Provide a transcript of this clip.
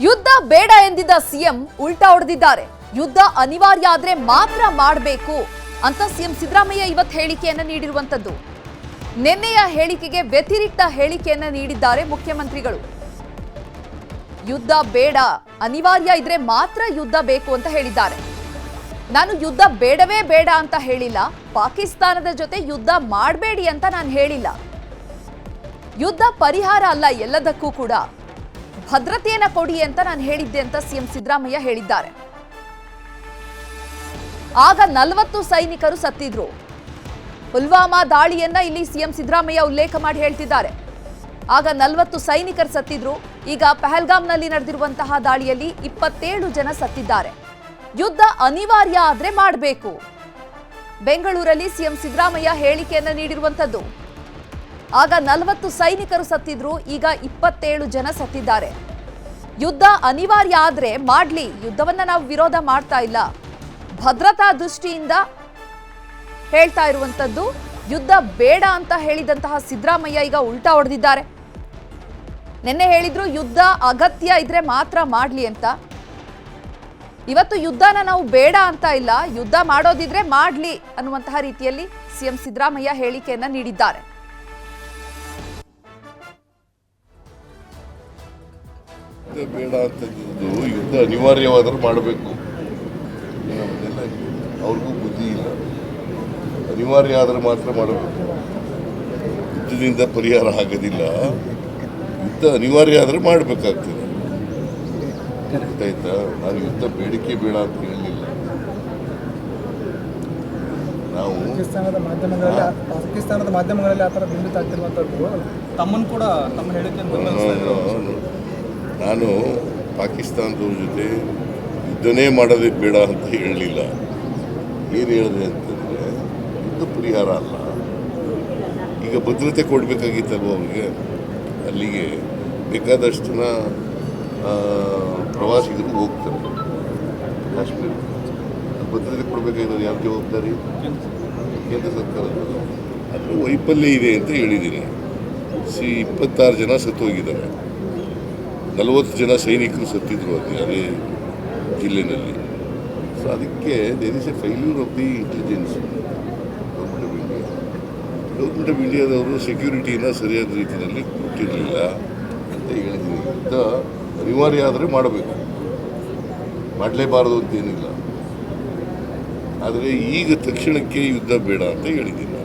ಯುದ್ಧ ಬೇಡ ಎಂದಿದ್ದ ಸಿಎಂ ಉಲ್ಟಾ ಹೊಡೆದಿದ್ದಾರೆ. ಯುದ್ಧ ಅನಿವಾರ್ಯ ಆದ್ರೆ ಮಾತ್ರ ಮಾಡಬೇಕು ಅಂತ ಸಿಎಂ ಸಿದ್ದರಾಮಯ್ಯ ಇವತ್ತು ಹೇಳಿಕೆಯನ್ನ ನೀಡಿರುವಂತದ್ದು. ನಿನ್ನೆಯ ಹೇಳಿಕೆಗೆ ವ್ಯತಿರಿಕ್ತ ಹೇಳಿಕೆಯನ್ನ ನೀಡಿದ್ದಾರೆ ಮುಖ್ಯಮಂತ್ರಿಗಳು. ಯುದ್ಧ ಬೇಡ, ಅನಿವಾರ್ಯ ಇದ್ರೆ ಮಾತ್ರ ಯುದ್ಧ ಬೇಕು ಅಂತ ಹೇಳಿದ್ದಾರೆ. ನಾನು ಯುದ್ಧ ಬೇಡವೇ ಬೇಡ ಅಂತ ಹೇಳಿಲ್ಲ, ಪಾಕಿಸ್ತಾನದ ಜೊತೆ ಯುದ್ಧ ಮಾಡಬೇಡಿ ಅಂತ ನಾನು ಹೇಳಿಲ್ಲ. ಯುದ್ಧ ಪರಿಹಾರ ಅಲ್ಲ, ಎಲ್ಲದಕ್ಕೂ ಕೂಡ ಭದ್ರತೆಯನ್ನ ಕೊಡಿ ಅಂತ ನಾನು ಹೇಳಿದ್ದೆ ಅಂತ ಸಿಎಂ ಸಿದ್ದರಾಮಯ್ಯ ಹೇಳಿದ್ದಾರೆ. ಆಗ 40 ಸೈನಿಕರು ಸತ್ತಿದ್ರು. ಪುಲ್ವಾಮಾ ದಾಳಿಯನ್ನ ಇಲ್ಲಿ ಸಿಎಂ ಸಿದ್ದರಾಮಯ್ಯ ಉಲ್ಲೇಖ ಮಾಡಿ ಹೇಳ್ತಿದ್ದಾರೆ. ಆಗ 40 ಸೈನಿಕರು ಸತ್ತಿದ್ರು. ಈಗ ಪಹಲ್ಗಾಮ್ನಲ್ಲಿ ನಡೆದಿರುವಂತಹ ದಾಳಿಯಲ್ಲಿ 27 ಜನ ಸತ್ತಿದ್ದಾರೆ. ಯುದ್ಧ ಅನಿವಾರ್ಯ ಆದ್ರೆ ಮಾಡಬೇಕು. ಬೆಂಗಳೂರಲ್ಲಿ ಸಿಎಂ ಸಿದ್ದರಾಮಯ್ಯ ಹೇಳಿಕೆಯನ್ನ ನೀಡಿರುವಂತದ್ದು. ಆಗ 40 ಸೈನಿಕರು ಸತ್ತಿದ್ರು, ಈಗ 27 ಜನ ಸತ್ತಿದ್ದಾರೆ. ಯುದ್ಧ ಅನಿವಾರ್ಯ ಆದ್ರೆ ಮಾಡ್ಲಿ, ಯುದ್ಧವನ್ನ ನಾವು ವಿರೋಧ ಮಾಡ್ತಾ ಇಲ್ಲ, ಭದ್ರತಾ ದೃಷ್ಟಿಯಿಂದ ಹೇಳ್ತಾ ಇರುವಂತದ್ದು. ಯುದ್ಧ ಬೇಡ ಅಂತ ಹೇಳಿದಂತಹ ಸಿದ್ದರಾಮಯ್ಯ ಈಗ ಉಲ್ಟಾ ಹೊಡೆದಿದ್ದಾರೆ. ನಿನ್ನೆ ಹೇಳಿದ್ರು ಯುದ್ಧ ಅಗತ್ಯ ಇದ್ರೆ ಮಾತ್ರ ಮಾಡ್ಲಿ ಅಂತ. ಇವತ್ತು ಯುದ್ಧನ ನಾವು ಬೇಡ ಅಂತ ಇಲ್ಲ, ಯುದ್ಧ ಮಾಡೋದಿದ್ರೆ ಮಾಡ್ಲಿ ಅನ್ನುವಂತಹ ರೀತಿಯಲ್ಲಿ ಸಿಎಂ ಸಿದ್ದರಾಮಯ್ಯ ಹೇಳಿಕೆಯನ್ನ ನೀಡಿದ್ದಾರೆ. ಬೇಡ ಅಂತ ಯುದ್ಧ ಅನಿವಾರ್ಯವಾದರೂ ಮಾಡಬೇಕು. ಅವ್ರಿಗೂ ಬುದ್ಧಿ ಇಲ್ಲ. ಅನಿವಾರ್ಯ ಆದರೆ ಮಾತ್ರ ಮಾಡಬೇಕು. ಯುದ್ಧದಿಂದ ಪರಿಹಾರ ಆಗೋದಿಲ್ಲ. ಯುದ್ಧ ಅನಿವಾರ್ಯ ಆದರೆ ಮಾಡಬೇಕಾಗ್ತದೆ. ಗೊತ್ತಾಯ್ತಾ? ನಾನು ಯುದ್ಧ ಬೇಡಿಕೆ ಬೇಡ ಅಂತ ಹೇಳಲಿಲ್ಲ. ನಾವು ಪಾಕಿಸ್ತಾನದ ಮಾಧ್ಯಮಗಳಲ್ಲಿ ಆ ಥರ ಬಿಂಬಿತ ಆಗ್ತಿರುವಂಥದ್ದು ತಮ್ಮನ್ನು ಕೂಡ ತಮ್ಮ ಹೇಳಿಕೆ ನಾನು ಪಾಕಿಸ್ತಾನದವ್ರ ಜೊತೆ ಯುದ್ಧನೇ ಮಾಡೋದಕ್ಕೆ ಬೇಡ ಅಂತ ಹೇಳಲಿಲ್ಲ. ಏನು ಹೇಳಿದೆ ಅಂತಂದರೆ ಯುದ್ಧ ಪರಿಹಾರ ಅಲ್ಲ. ಈಗ ಭದ್ರತೆ ಕೊಡಬೇಕಾಗಿತ್ತಲ್ವ ಅವ್ರಿಗೆ. ಅಲ್ಲಿಗೆ ಬೇಕಾದಷ್ಟು ಜನ ಪ್ರವಾಸಿಗರು ಹೋಗ್ತಾರೆ ಕಾಶ್ಮೀರ. ಭದ್ರತೆ ಕೊಡಬೇಕಾಗಿರೋದು ಯಾವ ಜವಾಬ್ದಾರಿ? ಕೇಂದ್ರ ಸರ್ಕಾರದ. ಅದು ವೈಫಲ್ಯ ಇದೆ ಅಂತ ಹೇಳಿದ್ದೀನಿ. 26 ಜನ ಸತ್ತು ಹೋಗಿದ್ದಾರೆ. 40 ಜನ ಸೈನಿಕರು ಸತ್ತಿದ್ರು ಅದೇ ಜಿಲ್ಲೆನಲ್ಲಿ. ಸೊ ಅದಕ್ಕೆ there is a failure of the intelligence government of ಇಂಡಿಯಾದವರು ಸೆಕ್ಯೂರಿಟಿನ ಸರಿಯಾದ ರೀತಿಯಲ್ಲಿ ಕೊಟ್ಟಿರಲಿಲ್ಲ ಅಂತ ಹೇಳಿದ್ದೀನಿ. ಯುದ್ಧ ಅನಿವಾರ್ಯ ಆದರೆ ಮಾಡಬೇಕು, ಮಾಡಲೇಬಾರದು ಅಂತೇನಿಲ್ಲ. ಆದರೆ ಈಗ ತಕ್ಷಣಕ್ಕೆ ಯುದ್ಧ ಬೇಡ ಅಂತ ಹೇಳಿದ್ದೀನಿ.